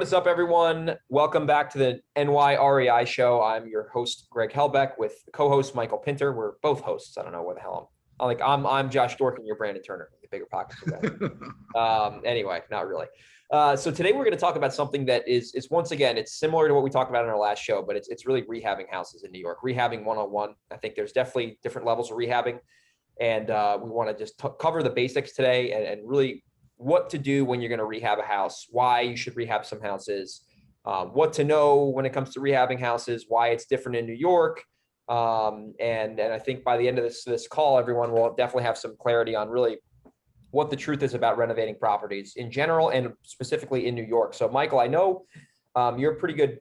What's up, everyone? Welcome back to the NYREI show. I'm your host, Greg Helbeck, with co-host Michael Pinter. We're both hosts. I don't know where the hell I'm Josh Dorkin, your Brandon Turner, the bigger pockets of that. Anyway, not really. So today we're going to talk about something that is once again, it's similar to what we talked about in our last show, but it's really rehabbing houses in New York, rehabbing 101. I think there's definitely different levels of rehabbing, and we want to just cover the basics today and really what to do when you're going to rehab a house, why you should rehab some houses, what to know when it comes to rehabbing houses, why it's different in New York. And I think by the end of this call, everyone will definitely have some clarity on really what the truth is about renovating properties in general and specifically in New York. So Michael, I know you're a pretty good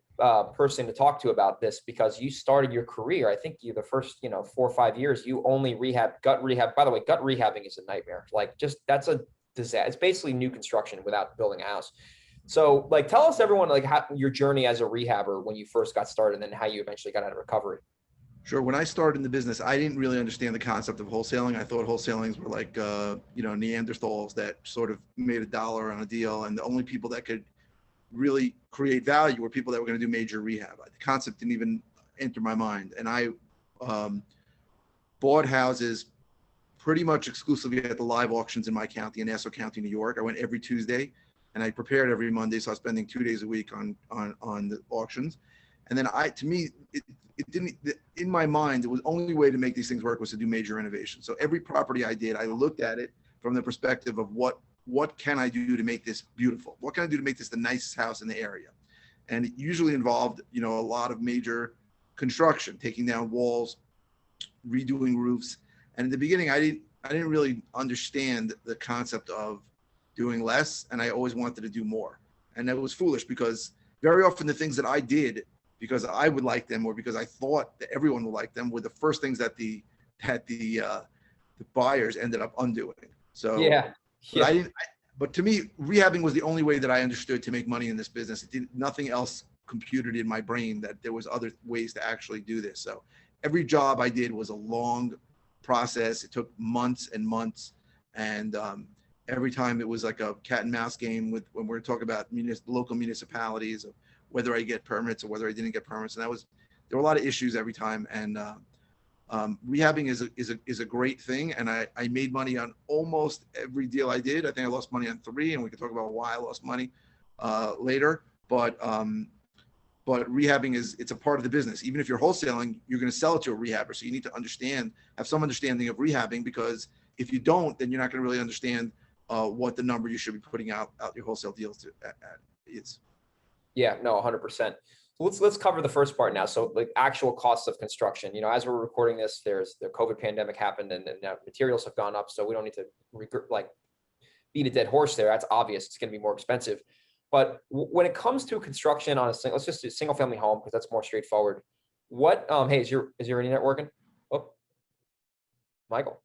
person to talk to about this because you started your career. I think you the first 4 or 5 years you only gut rehab. By the way, gut rehabbing is a nightmare. That's a disaster. It's basically new construction without building a house. So tell us, everyone, how your journey as a rehabber when you first got started and then how you eventually got out of recovery. Sure. When I started in the business, I didn't really understand the concept of wholesaling. I thought wholesalings were like, Neanderthals that sort of made $1 on a deal. And the only people that could really create value were people that were going to do major rehab. The concept didn't even enter my mind. And I bought houses pretty much exclusively at the live auctions in my county, in Nassau County, New York. I went every Tuesday and I prepared every Monday. So I was spending 2 days a week on the auctions. And then it didn't, in my mind, it was only way to make these things work was to do major renovations. So every property I did, I looked at it from the perspective of what can I do to make this beautiful? What can I do to make this the nicest house in the area? And it usually involved, a lot of major construction, taking down walls, redoing roofs. And in the beginning, I didn't really understand the concept of doing less, and I always wanted to do more. And it was foolish because very often the things that I did because I would like them or because I thought that everyone would like them were the first things that the buyers ended up undoing. So yeah. But to me, rehabbing was the only way that I understood to make money in this business. Nothing else computed in my brain that there was other ways to actually do this. So every job I did was a long process. It took months and months. And every time it was like a cat and mouse game when we're talking about local municipalities of whether I get permits or whether I didn't get permits. And there were a lot of issues every time. And rehabbing is a great thing. And I made money on almost every deal I did. I think I lost money on 3, and we can talk about why I lost money later. But rehabbing it's a part of the business. Even if you're wholesaling, you're going to sell it to a rehabber. So you need to have some understanding of rehabbing, because if you don't, then you're not going to really understand what the number you should be putting out your wholesale deals is. Yeah, no, 100%. So let's cover the first part now. So actual costs of construction. As we're recording this, there's the COVID pandemic happened, and now materials have gone up. So we don't need to beat a dead horse there. That's obvious. It's going to be more expensive. But when it comes to construction on let's just do a single family home, because that's more straightforward. Hey, is your internet working? Oh, Michael.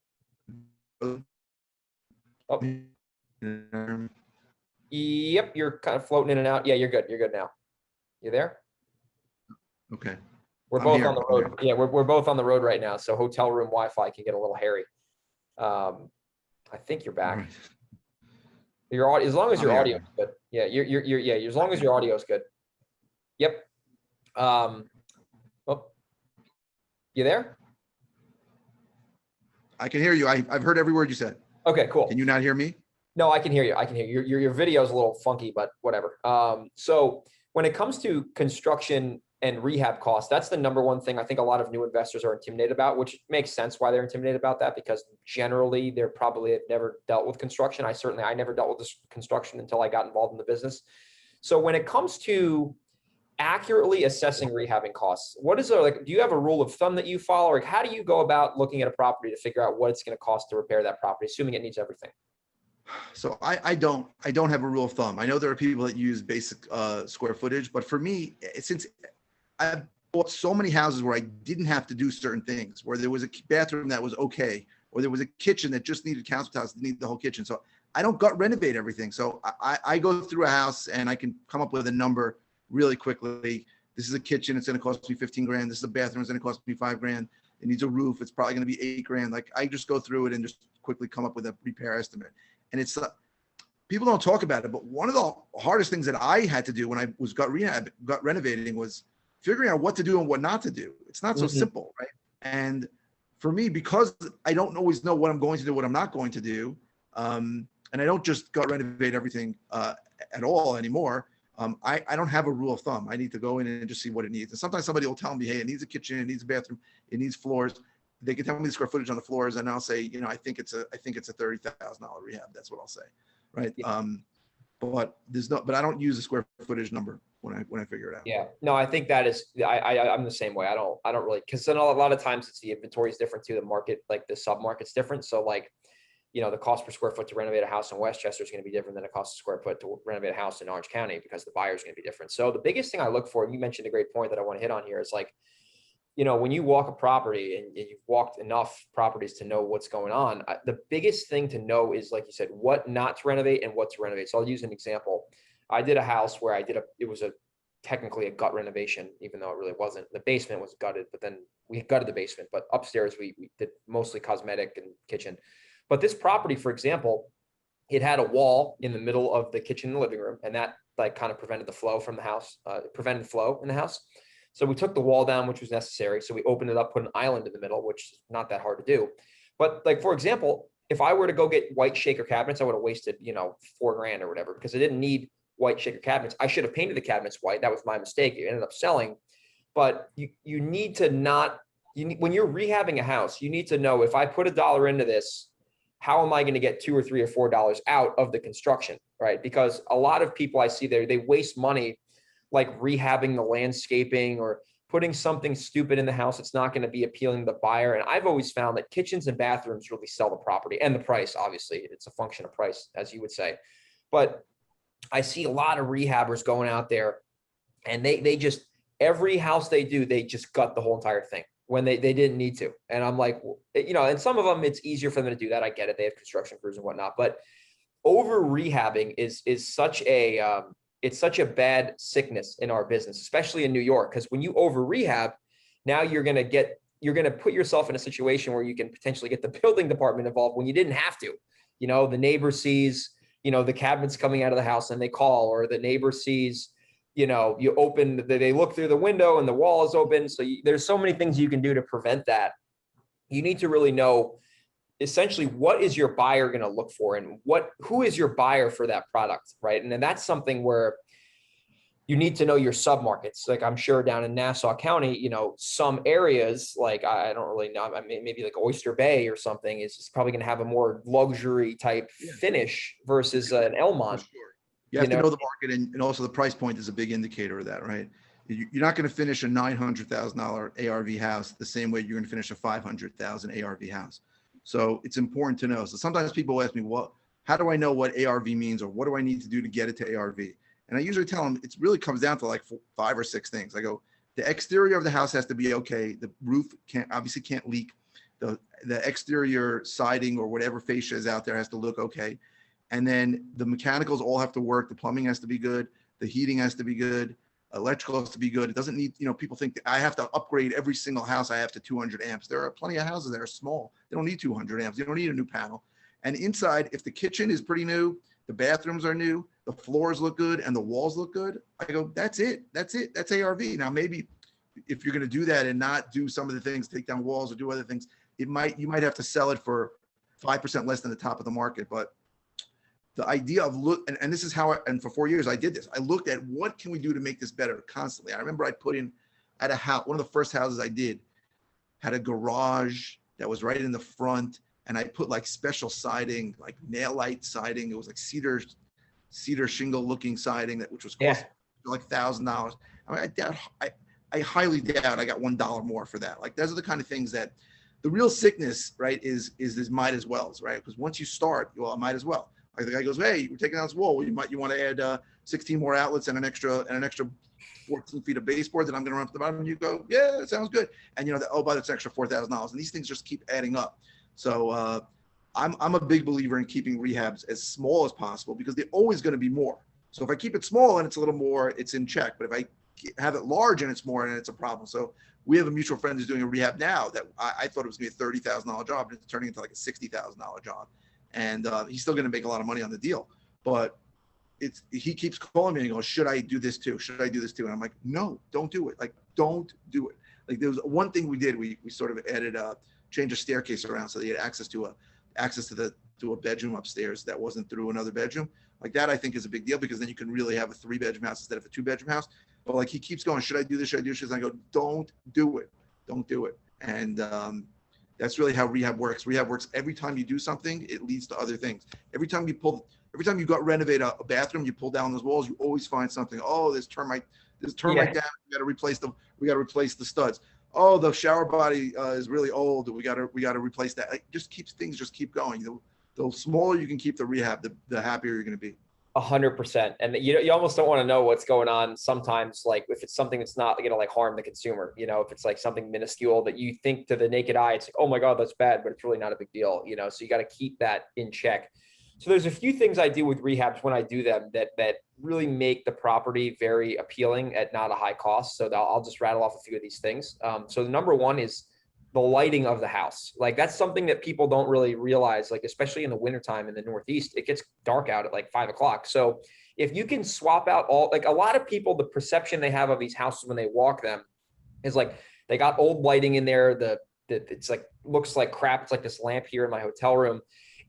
Oh. Yep, you're kind of floating in and out. Yeah, you're good. You're good now. You there? Okay. We're both on the road. Yeah, we're both on the road right now, so hotel room Wi-Fi can get a little hairy. I think you're back. Your audio, as long as your audio is good. Yeah, you're as long as your audio is good. Yep. You there? I can hear you. I've heard every word you said. Okay, cool. Can you not hear me? No, I can hear you. I can hear you. Your video is a little funky, but whatever. So when it comes to construction and rehab costs, that's the number one thing I think a lot of new investors are intimidated about, which makes sense why they're intimidated about that, because generally they're probably have never dealt with construction. I never dealt with this construction until I got involved in the business. So when it comes to accurately assessing rehabbing costs, do you have a rule of thumb that you follow, or how do you go about looking at a property to figure out what it's going to cost to repair that property, assuming it needs everything? So I don't have a rule of thumb. I know there are people that use basic square footage, but for me, since I've bought so many houses where I didn't have to do certain things, where there was a bathroom that was okay, or there was a kitchen that just needed council tiles, needed the whole kitchen. So I don't gut renovate everything. So I go through a house and I can come up with a number really quickly. This is a kitchen. It's going to cost me 15 grand. This is a bathroom. It's going to cost me 5 grand. It needs a roof. It's probably going to be 8 grand. I just go through it and just quickly come up with a repair estimate. And it's people don't talk about it, but one of the hardest things that I had to do when I was gut renovating was figuring out what to do and what not to do. It's not so simple, right? And for me, because I don't always know what I'm going to do, what I'm not going to do, and I don't just gut renovate everything at all anymore. I don't have a rule of thumb. I need to go in and just see what it needs. And sometimes somebody will tell me, hey, it needs a kitchen, it needs a bathroom, it needs floors. They can tell me the square footage on the floors, and I'll say, you know, I think it's a $30,000 rehab. That's what I'll say, right? Yeah. But I don't use the square footage number when I figure it out. Yeah, no, I think that is, I'm the same way. I don't really, because then a lot of times it's the inventory is different too. The market, like the sub market's different. So like, you know, the cost per square foot to renovate a house in Westchester is going to be different than the cost per square foot to renovate a house in Orange County, because the buyer is going to be different. So the biggest thing I look for, and you mentioned a great point that I want to hit on here, is like, you know, when you walk a property and you've walked enough properties to know what's going on, the biggest thing to know is, like you said, what not to renovate and what to renovate. So I'll use an example. I did a house where it was technically a gut renovation, even though it really wasn't. The basement was gutted, but then we gutted the basement, but upstairs we did mostly cosmetic and kitchen. But this property, for example, it had a wall in the middle of the kitchen and the living room, and that like kind of prevented the flow from the house, prevented flow in the house. So we took the wall down, which was necessary. So we opened it up, put an island in the middle, which is not that hard to do. But like, for example, if I were to go get white shaker cabinets, I would have wasted, you know, $4,000 or whatever, because I didn't need white shaker cabinets. I should have painted the cabinets white. That was my mistake. It ended up selling. But you need to not, when you're rehabbing a house, you need to know, if I put $1 into this, how am I going to get $2 or $3 or $4 out of the construction, right? Because a lot of people I see there, they waste money like rehabbing the landscaping or putting something stupid in the house that's not going to be appealing to the buyer. And I've always found that kitchens and bathrooms really sell the property, and the price, obviously, it's a function of price, as you would say. But I see a lot of rehabbers going out there, and they just, every house they do, they just gut the whole entire thing when they didn't need to. And I'm like, you know, and some of them, it's easier for them to do that. I get it. They have construction crews and whatnot, but over rehabbing is such a, it's such a bad sickness in our business, especially in New York, because when you over rehab, now you're going to put yourself in a situation where you can potentially get the building department involved when you didn't have to. You know, the neighbor sees, you know, the cabinets coming out of the house and they call, or the neighbor sees, you know, they look through the window and the wall is open. So there's so many things you can do to prevent that. You need to really know essentially what is your buyer going to look for, and who is your buyer for that product, right? And then that's something where you need to know your submarkets. Like, I'm sure down in Nassau County, you know, some areas, like I don't really know, I mean, maybe like Oyster Bay or something is probably going to have a more luxury type finish versus an Elmont. Sure. You have to know the market, and also the price point is a big indicator of that, right? You're not going to finish a $900,000 ARV house the same way you're going to finish a $500,000 ARV house. So it's important to know. So sometimes people ask me, well, how do I know what ARV means, or what do I need to do to get it to ARV? And I usually tell them it really comes down to like 5 or 6 things. I go, the exterior of the house has to be okay. The roof obviously can't leak. The exterior siding or whatever fascia is out there has to look okay. And then the mechanicals all have to work. The plumbing has to be good. The heating has to be good. Electrical has to be good. It doesn't need, you know, people think that I have to upgrade every single house I have to 200 amps. There are plenty of houses that are small. They don't need 200 amps. You don't need a new panel. And inside, if the kitchen is pretty new, the bathrooms are new, the floors look good, and the walls look good, I go, that's it. That's it. That's ARV. Now, maybe if you're going to do that and not do some of the things, take down walls or do other things, you might have to sell it for 5% less than the top of the market. But the idea of and this is how and for 4 years I did this. I looked at what can we do to make this better constantly. I remember I put in at a house, one of the first houses I did had a garage that was right in the front, and I put like special siding, like nail light siding. It was like cedar shingle looking siding which was cost like $1,000. I mean, I highly doubt I got $1 more for that. Like, those are the kind of things that the real sickness, right, is this might as well, right? Because once you start, well, I might as well. Like, the guy goes, hey, we're taking down this wall. Well, you want to add 16 more outlets and an extra 14 feet of baseboard that I'm going to run to the bottom. And you go, yeah, that sounds good. And you know, but it's an extra $4,000. And these things just keep adding up. So I'm a big believer in keeping rehabs as small as possible, because they're always going to be more. So if I keep it small and it's a little more, it's in check. But if I have it large and it's more, and it's a problem. So we have a mutual friend who's doing a rehab now that I thought it was going to be a $30,000 job, and it's turning into like a $60,000 job. And he's still going to make a lot of money on the deal. but he keeps calling me and goes, should I do this too? Should I do this too? And I'm like, no, don't do it. Like, don't do it. Like, there was one thing we did. We sort of added change a staircase around so they had access to a bedroom upstairs that wasn't through another bedroom. Like that, I think is a big deal, because then you can really have a 3-bedroom house instead of a 2-bedroom house. But like, he keeps going, should I do this? Should I do this? And I go, don't do it. Don't do it. And that's really how rehab works. Rehab works every time you do something, it leads to other things. Every time you got renovate a bathroom, you pull down those walls, you always find something. Oh, there's termite down. We got to replace the studs. Oh, the shower body is really old. We got to replace that. Like, things just keep going. The smaller you can keep the rehab, the happier you're going to be. 100%. And you almost don't want to know what's going on sometimes, like if it's something that's not going to like harm the consumer, if it's like something minuscule that you think to the naked eye, it's like, oh my God, that's bad, but it's really not a big deal, so you got to keep that in check. So there's a few things I do with rehabs when I do them that really make the property very appealing at not a high cost. So I'll just rattle off a few of these things. So the number one is the lighting of the house. Like, that's something that people don't really realize, like, especially in the wintertime in the Northeast, it gets dark out at like 5 o'clock. So if you can swap out like a lot of people, the perception they have of these houses when they walk them is like, they got old lighting in there. It's like, looks like crap. It's like this lamp here in my hotel room.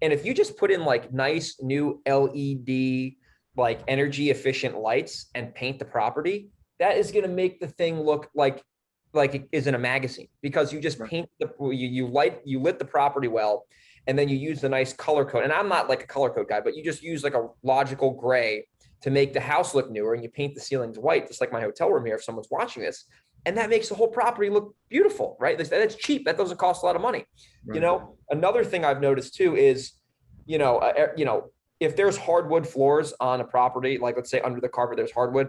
And if you just put in like nice new LED, like energy efficient lights and paint the property, that is going to make the thing look like it is in a magazine, because you just paint you lit the property well, and then you use the nice color code. And I'm not like a color code guy, but you just use like a logical gray to make the house look newer, and you paint the ceilings white, just like my hotel room here if someone's watching this. And that makes the whole property look beautiful, right? That's cheap. That doesn't cost a lot of money. Right. Another thing I've noticed too is, if there's hardwood floors on a property, like let's say under the carpet, there's hardwood,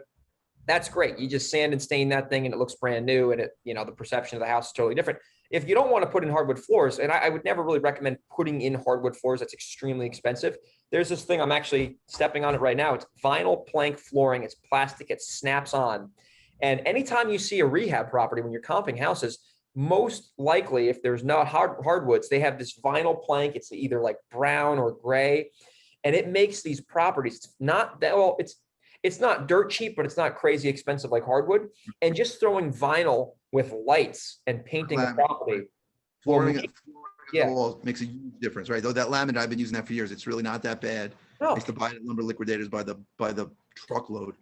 that's great. You just sand and stain that thing and it looks brand new, and the perception of the house is totally different. If you don't want to put in hardwood floors, and I would never really recommend putting in hardwood floors, that's extremely expensive. There's this thing, I'm actually stepping on it right now. It's vinyl plank flooring. It's plastic. It snaps on. And anytime you see a rehab property, when you're comping houses, most likely, if there's not hardwoods, they have this vinyl plank. It's either like brown or gray, and it makes these properties not that well. It's not dirt cheap, but it's not crazy expensive like hardwood. And just throwing vinyl with lights and painting the property, flooring the walls makes a huge difference, right? Though that laminate, I've been using that for years. It's really not that bad. No. I used to buy it at Lumber Liquidators by the truckload,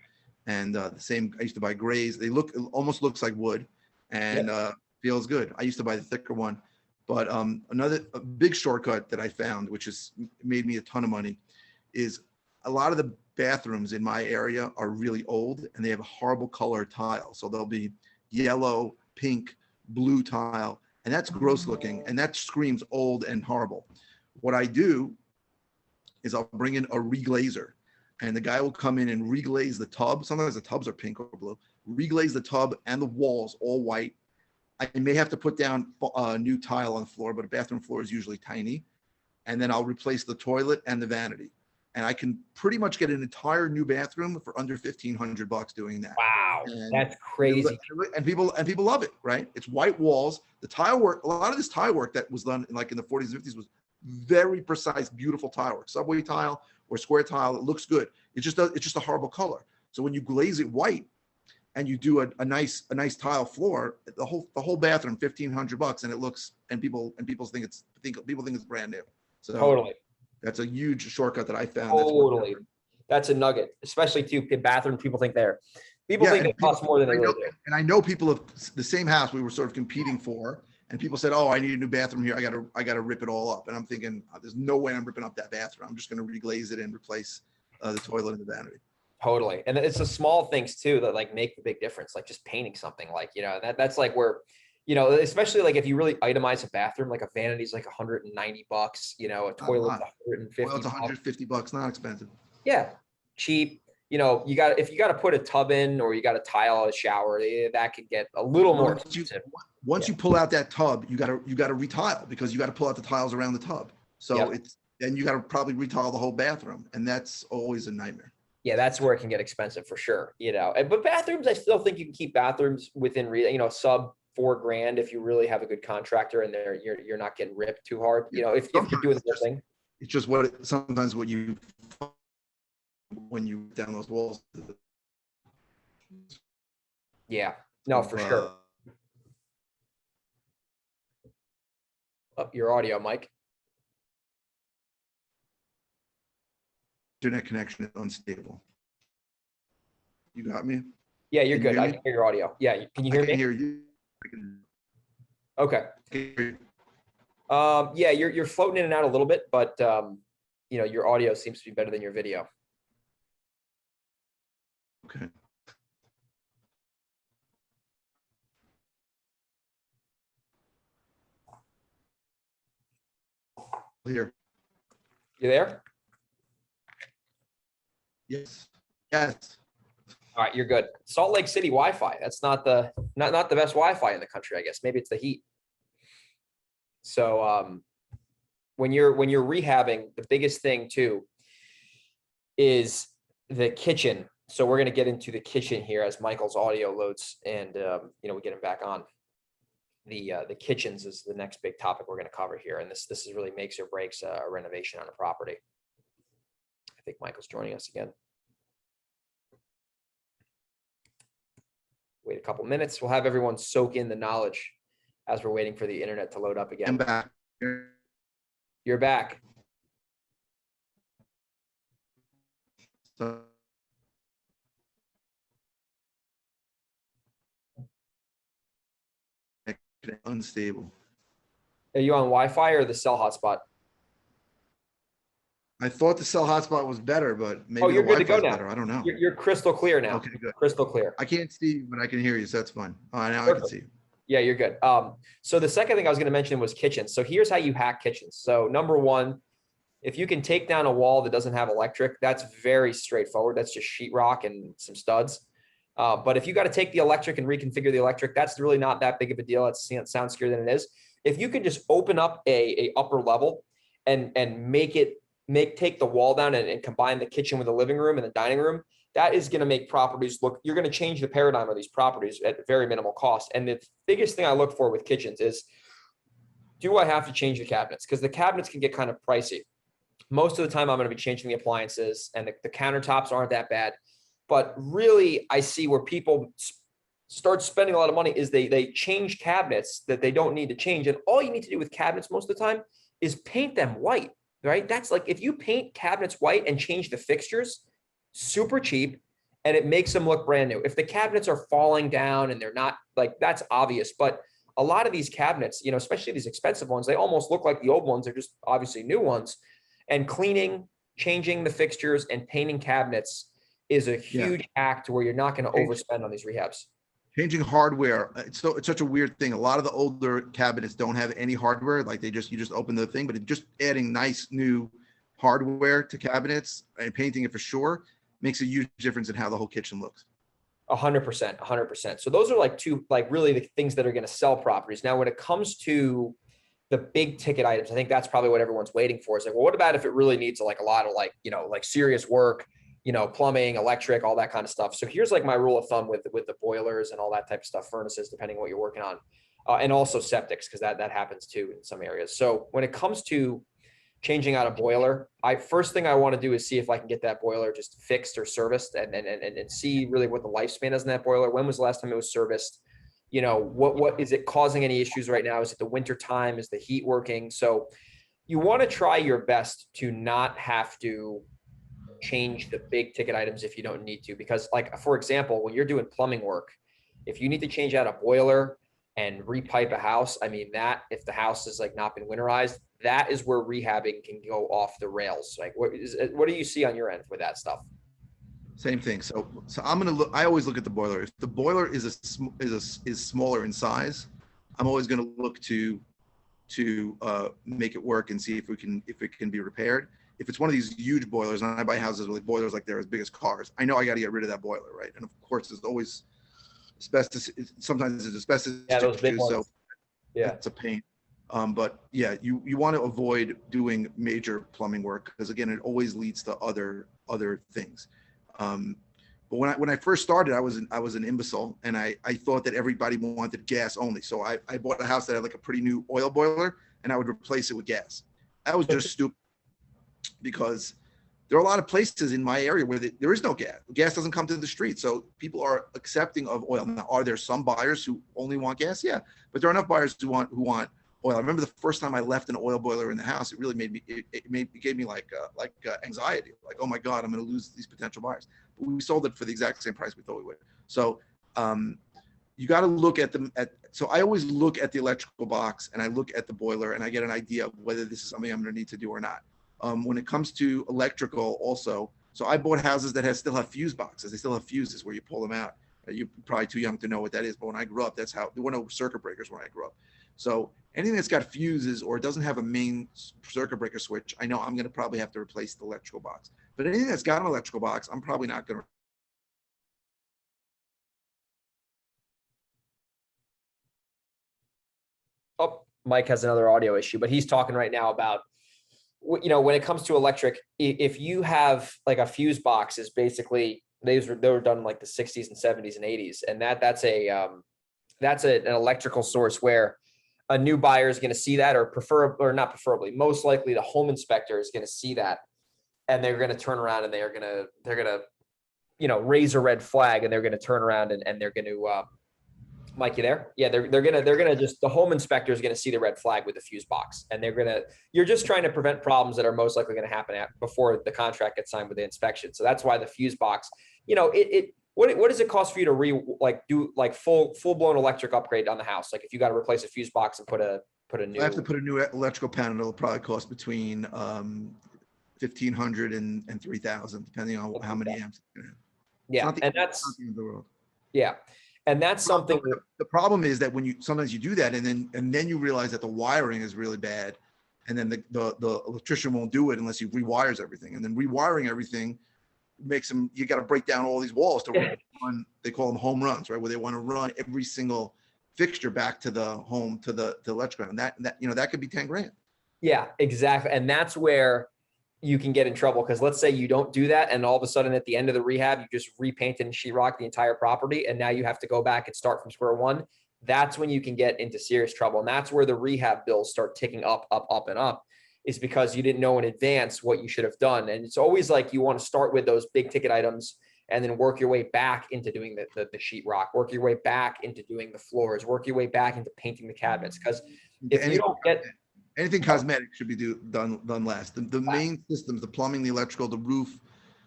and the same. I used to buy grays. It almost looks like wood, and feels good. I used to buy the thicker one, but a big shortcut that I found, which has made me a ton of money, is a lot of the bathrooms in my area are really old, and they have a horrible color tile. So they'll be yellow, pink, blue tile, and that's gross looking, and that screams old and horrible. What I do is I'll bring in a reglazer, and the guy will come in and reglaze the tub. Sometimes the tubs are pink or blue. Reglaze the tub and the walls all white. I may have to put down a new tile on the floor, but a bathroom floor is usually tiny. And then I'll replace the toilet and the vanity. And I can pretty much get an entire new bathroom for under $1,500 doing that. Wow, that's crazy. And people love it, right? It's white walls. The tile work, a lot of this tile work that was done in the 40s and 50s was very precise, beautiful tile work. Subway tile or square tile, it looks good. It's just a horrible color. So when you glaze it white and you do a nice tile floor, the whole bathroom, $1,500, and it looks, and people think it's brand new. So totally. That's a huge shortcut that I found. Totally. That's a nugget, especially too bathroom. People think think it costs more than they really do. And I know people of the same house we were sort of competing for, and people said, "Oh, I need a new bathroom here. I gotta rip it all up." And I'm thinking, there's no way I'm ripping up that bathroom. I'm just gonna reglaze it and replace the toilet and the vanity. Totally. And it's the small things too that like make the big difference. Like just painting something, like, that's like where, especially like if you really itemize a bathroom, like a vanity is like $190, a toilet's $150. Well, it's $150, not expensive. Yeah. Cheap. If you got to put a tub in, or you got to tile a shower, that could get a little more expensive. Once you pull out that tub, you got to retile, because you got to pull out the tiles around the tub. So then you got to probably retile the whole bathroom, and that's always a nightmare. Yeah, that's where it can get expensive for sure. But bathrooms, I still think you can keep bathrooms within, sub $4,000 if you really have a good contractor and you're not getting ripped too hard. If you're doing the thing. It's just sometimes what you when you down those walls. Yeah, no, for sure. Up your audio, Mike. Internet connection is unstable. You got me? Yeah, you're Can you good. hear I me? can hear your audio. Yeah, can you I hear can me? hear you. I can Okay. hear you. Yeah, you're floating in and out a little bit, but you know, your audio seems to be better than your video. Okay. Here. You there? Yes. Yes. All right, you're good. Salt Lake City Wi-Fi. That's not the not the best Wi-Fi in the country, I guess. Maybe it's the heat. So when you're rehabbing, the biggest thing too is the kitchen. So we're going to get into the kitchen here as Michael's audio loads, and you know, we get him back on. The kitchens is the next big topic we're going to cover here, and this is really makes or breaks a renovation on a property. I think Michael's joining us again. Wait a couple minutes. We'll have everyone soak in the knowledge as we're waiting for the internet to load up again. I'm back. You're back. So unstable. Are you on Wi-Fi or the cell hotspot? I thought the cell hotspot was better, but maybe Oh, the you're good to Wi-Fi go is now. better. I don't know. You're crystal clear now. Okay, good. Crystal clear. I can't see you, but I can hear you, so that's fine. Now I can Perfect. see you. Yeah, you're good. So the second thing I was going to mention was kitchens. So here's how you hack kitchens. So number one, if you can take down a wall that doesn't have electric, that's very straightforward. That's just sheetrock and some studs. But if you got to take the electric and reconfigure the electric, that's really not that big of a deal. It sounds scarier than it is. If you can just open up a upper level and take the wall down and combine the kitchen with the living room and the dining room, that is going to make properties look, you're going to change the paradigm of these properties at very minimal cost. And the biggest thing I look for with kitchens is, do I have to change the cabinets? Because the cabinets can get kind of pricey. Most of the time I'm going to be changing the appliances, and the countertops aren't that bad. But really, I see where people start spending a lot of money is they change cabinets that they don't need to change. And all you need to do with cabinets most of the time is paint them white, right? That's like, if you paint cabinets white and change the fixtures, super cheap, and it makes them look brand new. If the cabinets are falling down and they're not, like, that's obvious. But a lot of these cabinets, you know, especially these expensive ones, they almost look like the old ones. They're just obviously new ones. And cleaning, changing the fixtures, and painting cabinets is a huge act where you're not going to overspend on these rehabs. Changing hardware, it's such a weird thing. A lot of the older cabinets don't have any hardware, like you just open the thing, but just adding nice new hardware to cabinets and painting it for sure makes a huge difference in how the whole kitchen looks. 100%, 100%. So those are like two, like really the things that are going to sell properties. Now, when it comes to the big ticket items, I think that's probably what everyone's waiting for. Is like, well, what about if it really needs like a lot of like, you know, like serious work, you know, plumbing, electric, all that kind of stuff. So here's like my rule of thumb with the boilers and all that type of stuff, furnaces, depending on what you're working on, and also septics, because that happens too in some areas. So when it comes to changing out a boiler, first thing I want to do is see if I can get that boiler just fixed or serviced, and see really what the lifespan is in that boiler. When was the last time it was serviced? You know, what is it causing any issues right now? Is it the winter time? Is the heat working? So you want to try your best to not have to change the big ticket items if you don't need to, because like, for example, when you're doing plumbing work, if you need to change out a boiler and repipe a house, I mean, that if the house is like not been winterized, that is where rehabbing can go off the rails. Like, what do you see on your end with that stuff? Same thing. So I'm gonna look. I always look at the boiler. If the boiler is smaller in size, I'm always gonna look to make it work and see if it can be repaired. If it's one of these huge boilers, and I buy houses with boilers like they're as big as cars, I know I got to get rid of that boiler, right? And of course, there's always asbestos. Sometimes there's asbestos. Yeah, those big ones. So yeah, it's a pain. But yeah, you want to avoid doing major plumbing work, because again, it always leads to other things. But when I first started, I was an imbecile, and I thought that everybody wanted gas only. So I bought a house that had like a pretty new oil boiler, and I would replace it with gas. That was just stupid, because there are a lot of places in my area where there is no gas. Gas doesn't come to the street. So people are accepting of oil. Now, are there some buyers who only want gas? Yeah. But there are enough buyers who want oil. I remember the first time I left an oil boiler in the house, it really gave me like anxiety. Like, oh my God, I'm going to lose these potential buyers. But we sold it for the exact same price we thought we would. So you got to look at so I always look at the electrical box and I look at the boiler and I get an idea of whether this is something I'm going to need to do or not. When it comes to electrical also, so I bought houses that still have fuse boxes. They still have fuses where you pull them out. You're probably too young to know what that is, but when I grew up, there were no circuit breakers when I grew up. So anything that's got fuses or doesn't have a main circuit breaker switch, I know I'm going to probably have to replace the electrical box. But anything that's got an electrical box, I'm probably not going to. Oh, Mike has another audio issue, but he's talking right now about, when it comes to electric, if you have like a fuse box, is basically they were done in like the 60s and 70s and 80s, and that's an electrical source where a new buyer is going to see that, or not preferably, most likely the home inspector is going to see that, and they're going to turn around and they're going to raise a red flag, and they're going to turn around and they're going to Mike, you there? Yeah, they're gonna just, the home inspector is gonna see the red flag with the fuse box, and you're just trying to prevent problems that are most likely gonna happen before the contract gets signed with the inspection. So that's why the fuse box, what does it cost for you to do full blown electric upgrade on the house? Like if you got to replace a fuse box and put a new. I have to put a new electrical panel. It'll probably cost between 1,500 and 3,000, depending on how many amps. Yeah, and that's the world. Yeah. And that's something. The problem is that sometimes you do that, and then you realize that the wiring is really bad, and then the electrician won't do it unless he rewires everything, and then rewiring everything makes them. You got to break down all these walls to run. They call them home runs, right? Where they want to run every single fixture back to the home to the electrical, and that could be 10 grand. Yeah, exactly, and that's where you can get in trouble, because let's say you don't do that, and all of a sudden at the end of the rehab, you just repainted and sheetrock the entire property, and now you have to go back and start from square one. That's when you can get into serious trouble. And that's where the rehab bills start ticking up, and up, is because you didn't know in advance what you should have done. And it's always like you want to start with those big ticket items and then work your way back into doing the sheetrock, work your way back into doing the floors, work your way back into painting the cabinets. Because if you don't get anything cosmetic should be done last. The main systems, the plumbing, the electrical, the roof,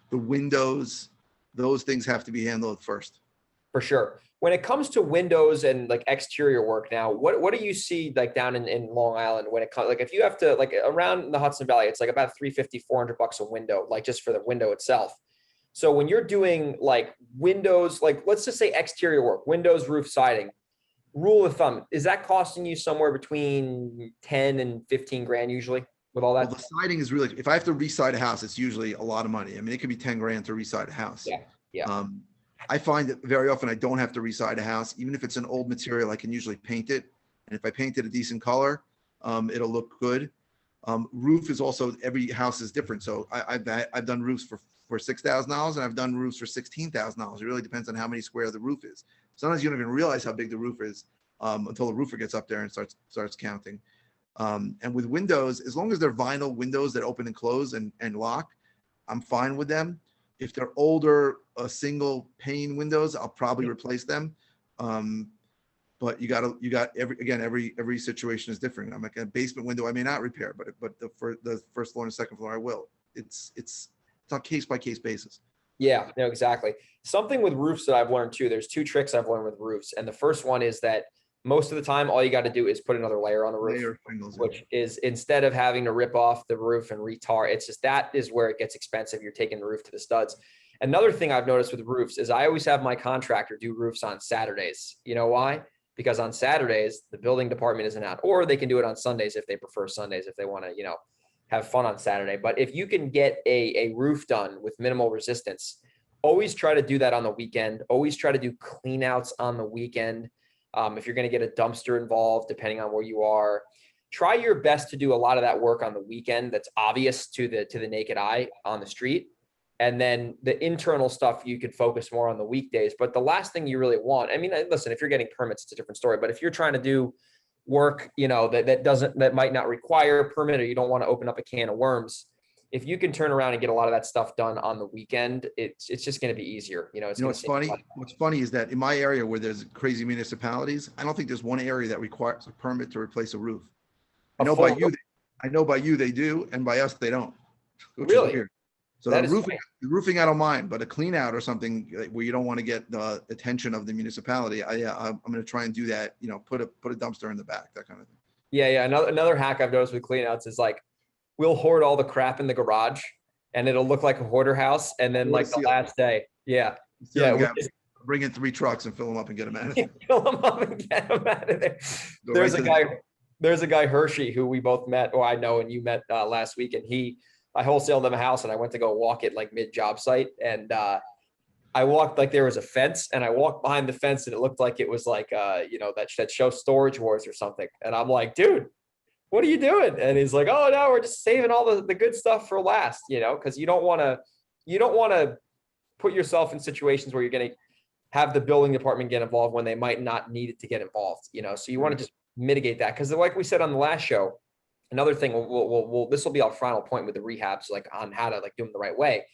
the windows, those things have to be handled first. For sure. When it comes to windows and like exterior work now, what do you see like down in Long Island when it comes, like if you have to, like around the Hudson Valley, it's like about $350, $400 a window, like just for the window itself. So when you're doing like windows, like let's just say exterior work, windows, roof, siding, rule of thumb, is that costing you somewhere between 10 and 15 grand usually with all that? Well, the siding is really, if I have to reside a house, it's usually a lot of money. I mean, it could be 10 grand to reside a house. Yeah. I find that very often I don't have to reside a house. Even if it's an old material, I can usually paint it. And if I paint it a decent color, it'll look good. Roof is also, every house is different. So I've done roofs for $6,000 and I've done roofs for $16,000. It really depends on how many square the roof is. Sometimes you don't even realize how big the roof is until the roofer gets up there and starts counting. And with windows, as long as they're vinyl windows that open and close and lock, I'm fine with them. If they're older, single pane windows, I'll probably replace them. But you got every situation is different. I'm like a basement window, I may not repair, but the first floor and second floor, I will. It's on case by case basis. Yeah, no, exactly. Something with roofs that I've learned too, there's 2 tricks I've learned with roofs. And the first one is that most of the time, all you got to do is put another layer on the roof, which is, instead of having to rip off the roof and retar, it's just, that is where it gets expensive. You're taking the roof to the studs. Another thing I've noticed with roofs is I always have my contractor do roofs on Saturdays. You know why? Because on Saturdays, the building department isn't out, or they can do it on Sundays if they prefer Sundays, if they want to, have fun on Saturday. But if you can get a roof done with minimal resistance, always try to do that on the weekend. Always try to do clean outs on the weekend. If you're going to get a dumpster involved, depending on where you are, try your best to do a lot of that work on the weekend. That's obvious to the naked eye on the street. And then the internal stuff, you could focus more on the weekdays. But the last thing you really want, I mean, listen, if you're getting permits, it's a different story. But if you're trying to do work, that might not require a permit, or you don't want to open up a can of worms, if you can turn around and get a lot of that stuff done on the weekend, it's just going to be easier. You know, it's You know, going what's to save funny? money. What's funny is that in my area where there's crazy municipalities, I don't think there's one area that requires a permit to replace a roof. I A know by full you, roof? I know by you they do, and by us they don't, which is Really? weird. So That the is roofing, strange. the roofing I don't mind, but a clean out or something like, where you don't want to get the attention of the municipality, I'm going to try and do that. You know, put a dumpster in the back, that kind of thing. Yeah. Another hack I've noticed with cleanouts is like, we'll hoard all the crap in the garage and it'll look like a hoarder house. And then Floor to like the ceiling. last day. Yeah. Ceiling We guy, just bring in 3 trucks and fill them up and get them out of there. fill them up and get them out of there. Go There's right a to guy, there's a guy Hershey who we both met, or I know, and you met last week, and I wholesaled him a house and I went to go walk it like mid job site. And I walked like there was a fence, and I walked behind the fence and it looked like it was like, that show Storage Wars or something. And I'm like, dude, what are you doing? And he's like, oh no, we're just saving all the good stuff for last, because you don't want to put yourself in situations where you're going to have the building department get involved when they might not need it to get involved, so you want to just mitigate that. Because like we said on the last show, another thing, this will be our final point with the rehabs, like on how to like do them the right way,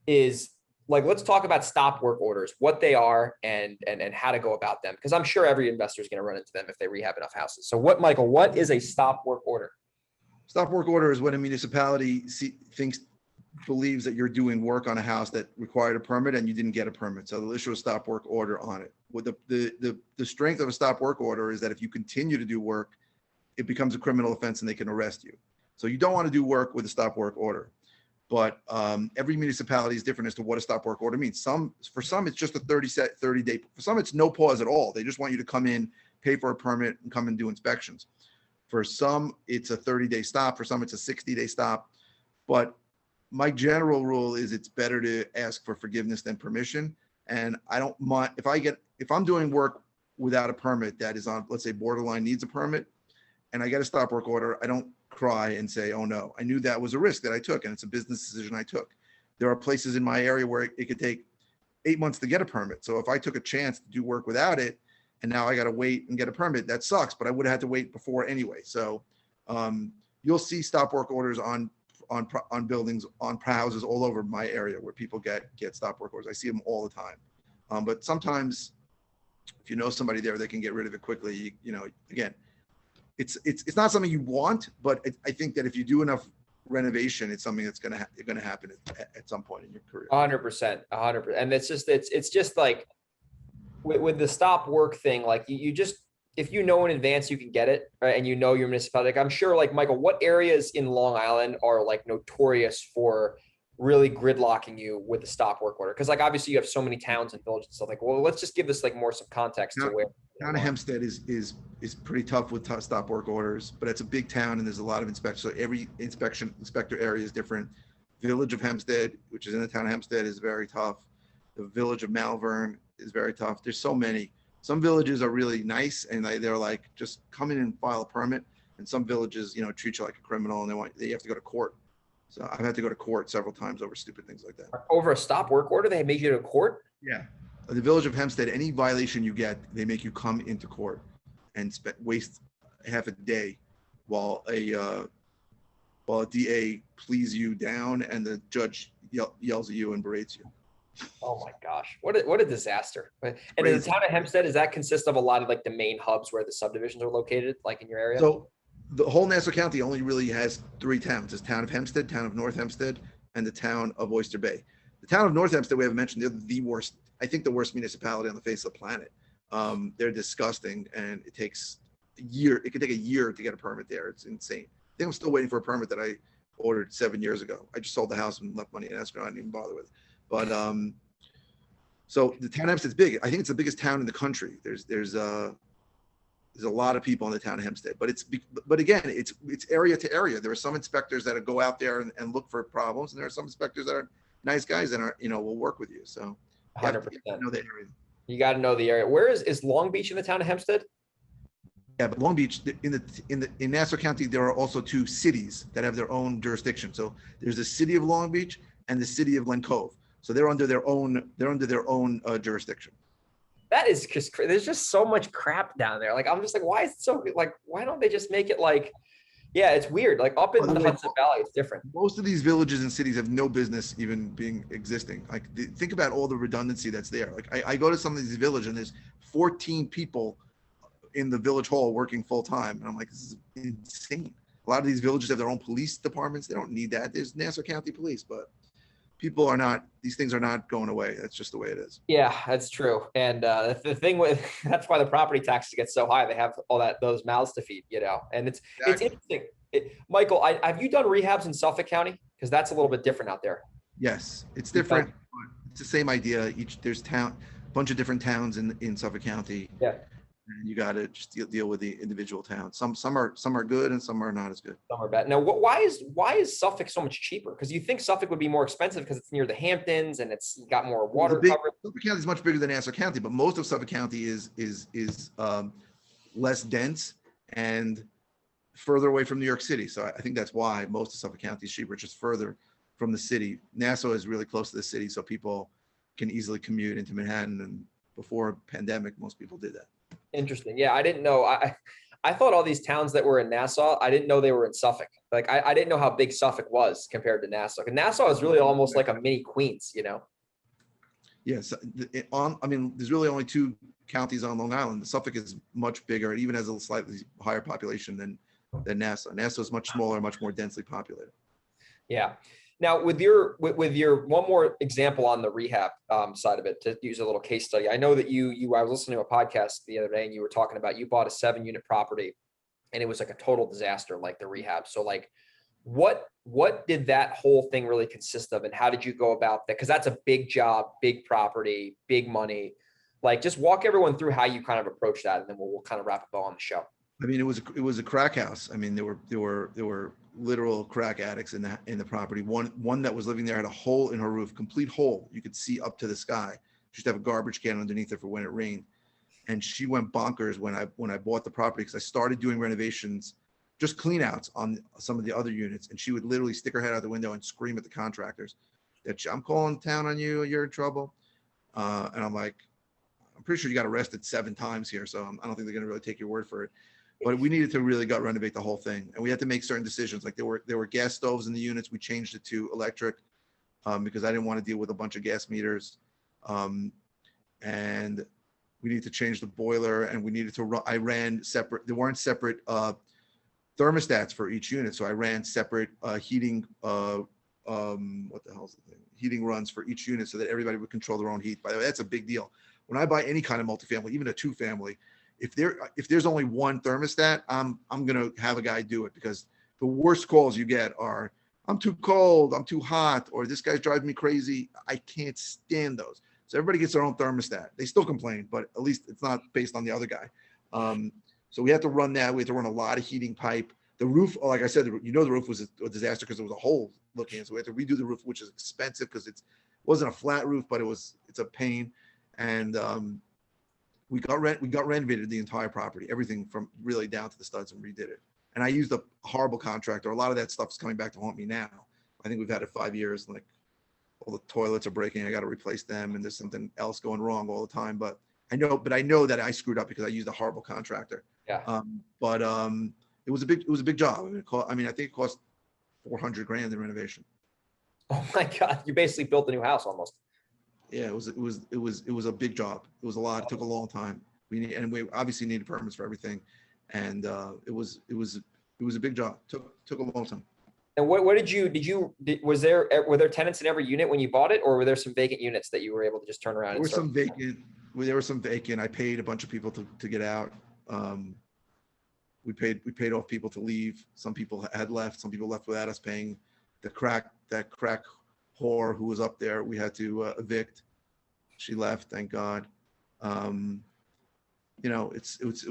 is like, let's talk about stop work orders, what they are and how to go about them. Because I'm sure every investor is going to run into them if they rehab enough houses. So Michael, what is a stop work order? Stop work order is when a municipality believes that you're doing work on a house that required a permit and you didn't get a permit. So they'll issue a stop work order on it. With the strength of a stop work order is that if you continue to do work, it becomes a criminal offense and they can arrest you. So you don't want to do work with a stop work order. But every municipality is different as to what a stop work order means. For some, it's just a 30 day. For some, it's no pause at all. They just want you to come in, pay for a permit, and come and do inspections. For some, it's a 30-day stop. For some, it's a 60-day stop. But my general rule is it's better to ask for forgiveness than permission. And I don't mind if I'm doing work without a permit that is on, let's say, borderline needs a permit, and I get a stop work order, I don't cry and say, oh no, I knew that was a risk that I took and it's a business decision I took. There are places in my area where it could take 8 months to get a permit. So if I took a chance to do work without it and now I got to wait and get a permit, that sucks, but I would have had to wait before anyway. So you'll see stop work orders on buildings, on houses all over my area where people get stop work orders. I see them all the time. But sometimes if you know somebody there, they can get rid of it quickly. Again, it's not something you want, but I think that if you do enough renovation, it's something that's going to happen at some point in your career. 100%. And it's just like with the stop work thing, like you just, if you know in advance you can get it, right, and your municipality, like I'm sure, like Michael, what areas in Long Island are like notorious for really gridlocking you with the stop work order? Because like obviously you have so many towns and villages and stuff. Like, well, let's just give this like more some context to where. Town of Hempstead is pretty tough with stop work orders, but it's a big town and there's a lot of inspectors. So every inspector area is different. Village of Hempstead, which is in the town of Hempstead, is very tough. The village of Malvern is very tough. There's so many. Some villages are really nice and they're like, just come in and file a permit. And some villages, treat you like a criminal and you have to go to court. So I've had to go to court several times over stupid things like that. Over a stop work order, they made you to court? Yeah. The village of Hempstead, any violation you get, they make you come into court and waste half a day while a DA pleads you down and the judge yells at you and berates you. Oh my gosh, what a disaster! And in the town of Hempstead, does that consist of a lot of like the main hubs where the subdivisions are located, like in your area? So the whole Nassau County only really has 3 towns: it's town of Hempstead, town of North Hempstead, and the town of Oyster Bay. The town of North Hempstead, we haven't mentioned, they're the worst. I think the worst municipality on the face of the planet. They're disgusting, and it takes a year. It could take a year to get a permit there. It's insane. I think I'm still waiting for a permit that I ordered 7 years ago. I just sold the house and left money in escrow. I didn't even bother with it. But so the town of Hempstead's big. I think it's the biggest town in the country. There's a lot of people in the town of Hempstead, but again, it's area to area. There are some inspectors that go out there and look for problems, and there are some inspectors that are nice guys and will work with you. So 100%. Know the area. You got to know the area. Where is Long Beach in the town of Hempstead? Yeah, but Long Beach in Nassau County, there are also 2 cities that have their own jurisdiction. So there's the city of Long Beach and the city of Glen Cove. So they're under their own jurisdiction. That is there's just so much crap down there. Like I'm just like, why is it so like? Why don't they just make it like Yeah, it's weird. Like up By in the the way, Hudson Valley, it's different. most of these villages and cities have no business even being existing. Like think about all the redundancy that's there. Like I go to some of these villages and there's 14 people in the village hall working full time. And I'm like, this is insane. A lot of these villages have their own police departments. They don't need that. There's Nassau County Police, but people are not, these things are not going away. That's just the way it is. Yeah, that's true. And the thing with that's why the property taxes get so high. They have all those mouths to feed, and it's Exactly. interesting. Michael, have you done rehabs in Suffolk County? Because that's a little bit different out there. Yes, it's You've done- different. But it's the same idea. There's bunch of different towns in Suffolk County. Yeah, And you got to just deal with the individual towns. Some are good and some are not as good. some are bad. Now, why is Suffolk so much cheaper? Because you think Suffolk would be more expensive because it's near the Hamptons and it's got more water coverage. Suffolk County is much bigger than Nassau County, but most of Suffolk County is less dense and further away from New York City. So I think that's why most of Suffolk County is cheaper, just further from the city. Nassau is really close to the city, so people can easily commute into Manhattan. And before pandemic, most people did that. Interesting. Yeah, I didn't know. I thought all these towns that were in Nassau, I didn't know they were in Suffolk. Like I didn't know how big Suffolk was compared to Nassau. And Nassau is really almost like a mini Queens. Yes, I mean, there's really only two counties on Long Island. Suffolk is much bigger. It even has a slightly higher population than Nassau. Nassau is much smaller, much more densely populated. Yeah. Now, with your one more example on the rehab side of it, to use a little case study, I know that I was listening to a podcast the other day, and you were talking about you bought a 7-unit property, and it was like a total disaster, like the rehab. So, like, what did that whole thing really consist of, and how did you go about that? Because that's a big job, big property, big money. Like, just walk everyone through how you kind of approach that, and then we'll kind of wrap a bow on the show. I mean, it was a crack house. I mean, there were literal crack addicts in the property. One that was living there had a hole in her roof, complete hole. You could see up to the sky. She used to have a garbage can underneath it for when it rained. And she went bonkers when I bought the property, because I started doing renovations, just clean outs on some of the other units. And she would literally stick her head out the window and scream at the contractors that I'm calling town on you, you're in trouble. And I'm like, I'm pretty sure you got arrested 7 times here. So I don't think they're going to really take your word for it. But we needed to really gut renovate the whole thing, and we had to make certain decisions. Like there were gas stoves in the units. We changed it to electric because I didn't want to deal with a bunch of gas meters, and we needed to change the boiler. And we needed to run. I ran separate. There weren't separate thermostats for each unit, so I ran separate heating. What the hell's the thing? Heating runs for each unit so that everybody would control their own heat. By the way, that's a big deal. When I buy any kind of multifamily, even a 2-family. If there's only one thermostat, I'm gonna have a guy do it, because the worst calls you get are, I'm too cold, I'm too hot, or this guy's driving me crazy. I can't stand those. So everybody gets their own thermostat. They still complain, but at least it's not based on the other guy. So we had to run that. We had to run a lot of heating pipe. The roof, like I said, the roof was a disaster because there was a hole looking in. So we had to redo the roof, which is expensive because it wasn't a flat roof, but it's a pain. And we got renovated the entire property, everything from really down to the studs, and redid it. And I used a horrible contractor. A lot of that stuff is coming back to haunt me now. I think we've had it 5 years. Like, all the toilets are breaking. I got to replace them, and there's something else going wrong all the time. But I know that I screwed up because I used a horrible contractor. Yeah. It was a big job. I think it cost $400,000 in renovation. Oh my God! You basically built a new house almost. Yeah, it was a big job. It was a lot. It took a long time. We obviously needed permits for everything, and it was a big job. Took a long time. And what were there tenants in every unit when you bought it, or were there some vacant units that you were able to just turn around? There were some vacant. I paid a bunch of people to get out. We paid off people to leave. Some people had left. Some people left without us paying. That crack whore who was up there, we had to evict. She left, thank God. It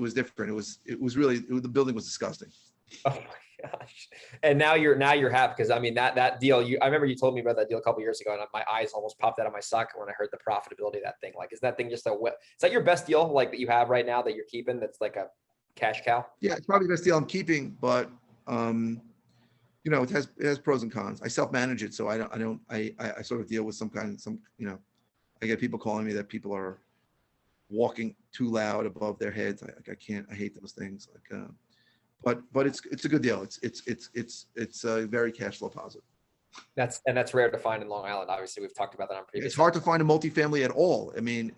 was different. It was really the building was disgusting. Oh my gosh! And now you're happy, because I mean that deal. I remember you told me about that deal a couple years ago, and my eyes almost popped out of my socket when I heard the profitability of that thing. Like, is that thing just is that your best deal, like, that you have right now that you're keeping? That's like a cash cow? Yeah, it's probably the best deal I'm keeping, but it has pros and cons. I self-manage it, so I sort of deal with I get people calling me that people are walking too loud above their heads. I hate those things. but it's a good deal. It's very cash flow positive. That's rare to find in Long Island. Obviously, we've talked about that on previous. It's hard to find a multifamily at all. I mean,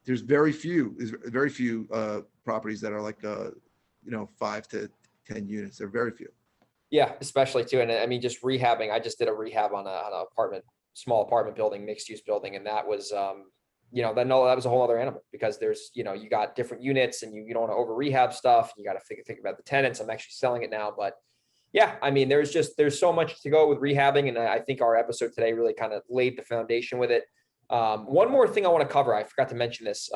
there's very few properties that are like 5 to 10 units. They're very few. Yeah, especially too. And I mean, just rehabbing. I just did a rehab on a small apartment building, mixed use building, and that was that was a whole other animal, because there's you got different units, and you don't want to over rehab stuff. You got to think about the tenants. I'm actually selling it now, but yeah, I mean, there's so much to go with rehabbing, and I think our episode today really kind of laid the foundation with it. One more thing I want to cover, I forgot to mention this.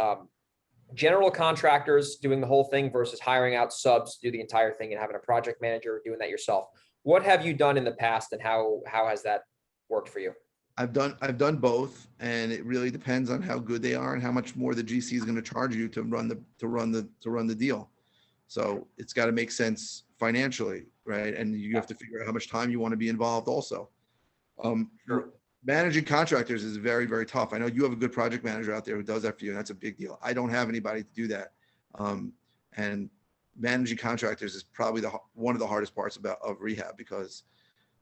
General contractors doing the whole thing versus hiring out subs to do the entire thing and having a project manager doing that yourself. What have you done in the past, and how has that worked for you? I've done both, and it really depends on how good they are and how much more the GC is going to charge you to run the deal. So it's got to make sense financially, right? And you have to figure out how much time you want to be involved also. Sure. Managing contractors is very, very tough. I know you have a good project manager out there who does that for you, and that's a big deal. I don't have anybody to do that. And managing contractors is probably one of the hardest parts of rehab, because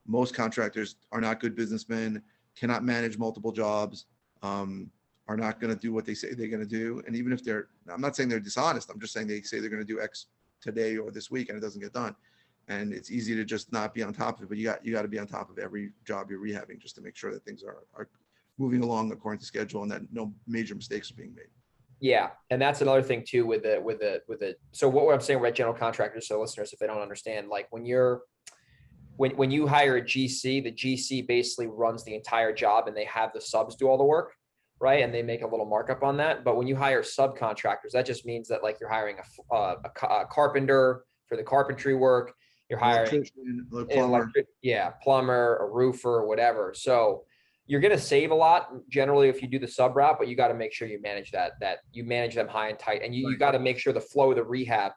most contractors are not good businessmen, cannot manage multiple jobs, are not going to do what they say they're going to do. And even if I'm not saying they're dishonest, I'm just saying they say they're going to do X today or this week, and it doesn't get done. And it's easy to just not be on top of it, but you got to be on top of every job you're rehabbing, just to make sure that things are moving along according to schedule and that no major mistakes are being made. Yeah, and that's another thing too with the. So what I'm saying about general contractors, so listeners, if they don't understand, like when you hire a GC, the GC basically runs the entire job, and they have the subs do all the work, right? And they make a little markup on that. But when you hire subcontractors, that just means that like you're hiring a carpenter for the carpentry work. You're hiring plumber, a roofer, or whatever. So you're going to save a lot generally if you do the sub route, but you got to make sure you manage that you manage them high and tight, and you got to make sure the flow of the rehab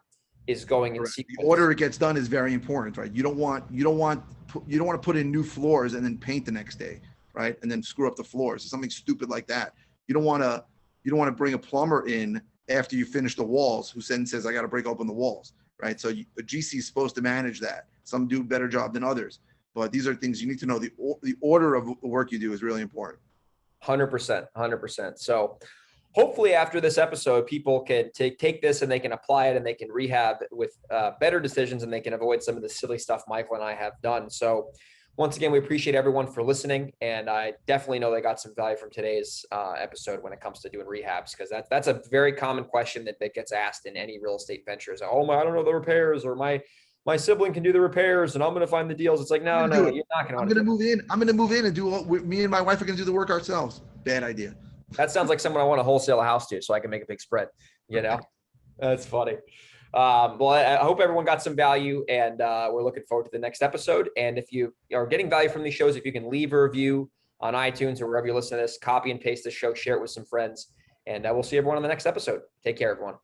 is going in sequence. The order it gets done is very important, right? You don't want to put in new floors and then paint the next day, right? And then screw up the floors. Something stupid like that. You don't want to bring a plumber in after you finish the walls, who then says, I got to break open the walls, right? So a GC is supposed to manage that. Some do a better job than others, but these are things you need to know. The order of the work you do is really important. 100%. So hopefully after this episode, people can take this and they can apply it, and they can rehab with better decisions, and they can avoid some of the silly stuff Michael and I have done. So once again, we appreciate everyone for listening, and I definitely know they got some value from today's episode when it comes to doing rehabs, because that's a very common question that gets asked in any real estate venture. Is, I don't know the repairs, or my sibling can do the repairs, and I'm going to find the deals. It's like, no, you're not going to. I'm going to move in. I'm going to move in and do me and my wife are going to do the work ourselves. Bad idea. That sounds like someone I want to wholesale a house to, so I can make a big spread. That's funny. Well, I hope everyone got some value, and we're looking forward to the next episode. And if you are getting value from these shows, if you can leave a review on iTunes or wherever you listen to this, copy and paste this show, share it with some friends, and we'll see everyone on the next episode. Take care, everyone.